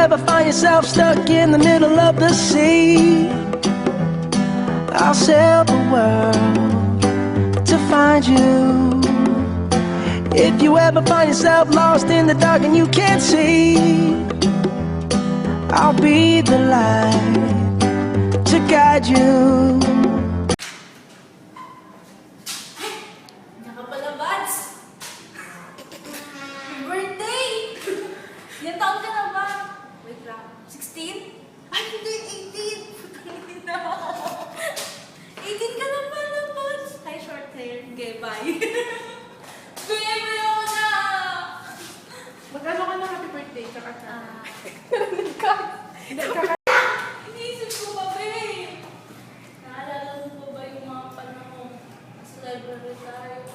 ever find yourself stuck in the middle of the sea, I'll sail the world to find you. If you ever find yourself lost in the dark and you can't see, I'll be the light to guide you. Nakapala, Bads! Birthday! Yan taon ka na ba? Wait lang. 16? Ay, hindi, 18! Putangin na. 18 ka na pala, Bads! Hi, short hair. Okay, bye. Baby, ako na! Mag-ano ka na happy birthday, tsaka sa... Iniisip ko ba, babe? Naalala mo ba yung mga panahon sa library tayo?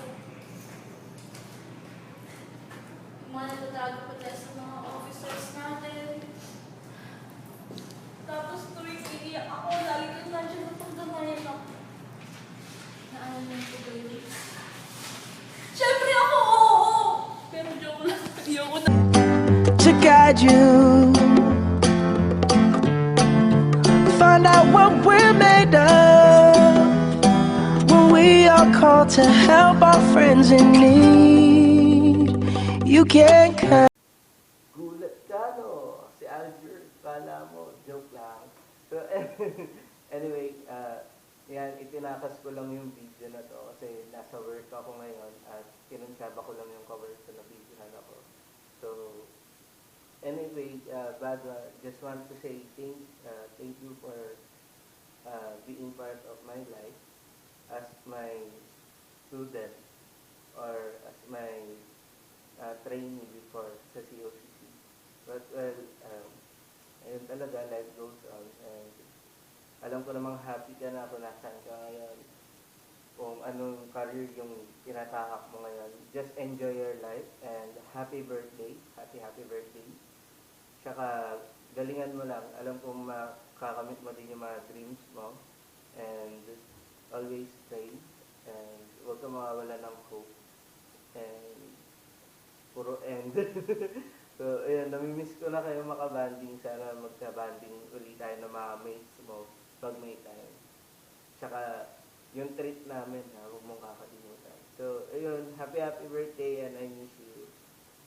Yung mga natatago pa tayo sa mga officers natin. Tapos tuwing iiyak ako, lagi ko nandiyan na pagdamayan ako. Naalala ko ba yun? Siyempre ako, oo! Pero joke lang. Ayoko na. To guide you, find out what we're made of when we are called to help our friends in need. You can't come. Gulat ka, no? Si Alger, kala mo, joke lang. So, anyway, yan, itinakas ko lang yung video na to kasi nasa work ako ngayon at kinunsaba ko lang yung cover sa na-videohan ako. So, anyway, Badwa, just want to say thank you for being part of my life as my student or as my trainee before sa COCC. But well, ayun talaga, life goes on and alam ko namang happy ka na kung nasaan ka ngayon, kung anong career yung tinatahak mo ngayon. Just enjoy your life and happy birthday, happy birthday. Tsaka galingan mo lang, alam kong makakamit mo din yung mga dreams mo and always pray and huwag ka mawawala ng hope and puro end. So ayun, namimiss ko na kayo makabanding, sana magka-banding ulit tayo ng mga mates mo pag may time. Tsaka yung treat namin, huwag mong kakalimutan. So ayun, happy birthday and I miss you.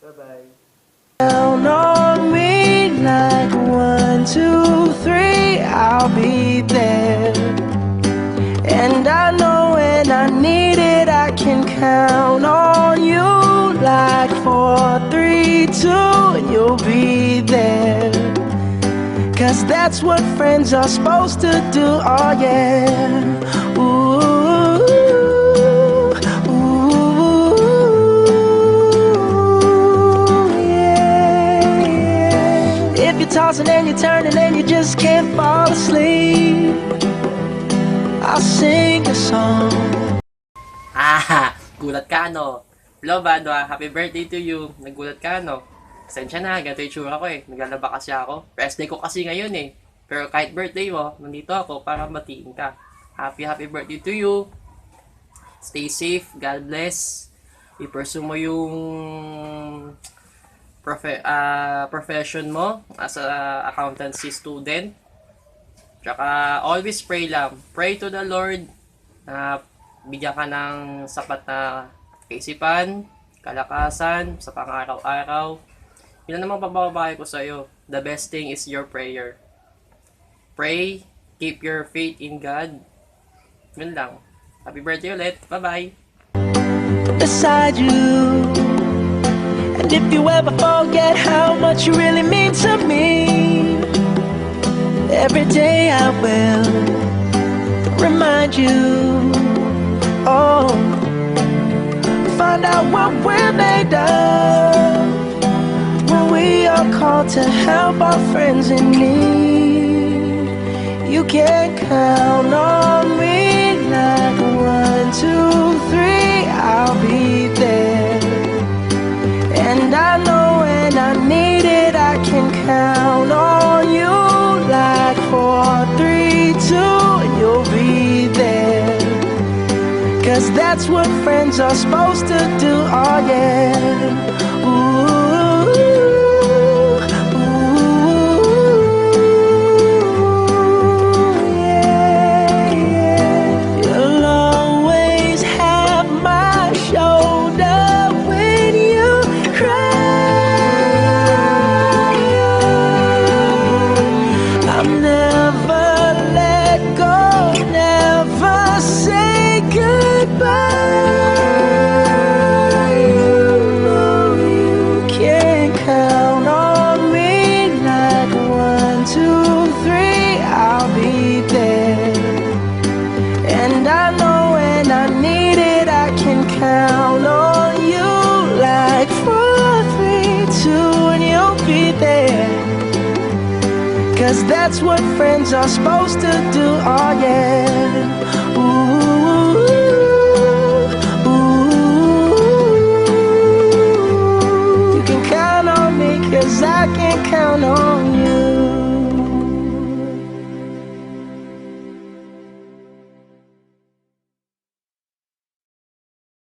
Bye-bye. Down on me like 1, 2, 3, I'll be there. And I know when I need it, I can count on you. Like 4, 3, 2, and you'll be there. 'Cause that's what friends are supposed to do, oh yeah. Ooh, ooh, yeah. If you're tossing and you're turning and you just can't fall asleep, I'll sing a song. Gulat ka, no? Hello, Badwa. Happy birthday to you. Nagulat ka, no? Pasensya na, ganito yung tsura ko eh. Naglalaba kasi ako. Rest day ko kasi ngayon eh. Pero kahit birthday mo, nandito ako para matiin ka. Happy birthday to you. Stay safe. God bless. I-pursue mo yung profession mo as a accountancy student. Tsaka always pray lang. Pray to the Lord na bigyan ka ng sapat na kaisipan, kalakasan sa pang-araw-araw. Yun ang naman pababae ko sa'yo. The best thing is your prayer. Pray, keep your faith in God. Yun lang. Happy birthday ulit. Bye-bye. Beside you, and if you ever forget how much you really mean to me, every day I will remind you. Oh, find out what we're made of when we are called to help our friends in need. You can count on me like 1, 2, 3, I'll be there. And I know when I need it, I can count on you like 4, 3, 2, and you'll be there. 'Cause that's what friends are supposed to do, oh yeah. Ooh, ooh, ooh. count on you like 4, 3, 2, and you'll be there. 'Cause that's what friends are supposed to do, oh yeah. Ooh, ooh. You can count on me 'cause I can count on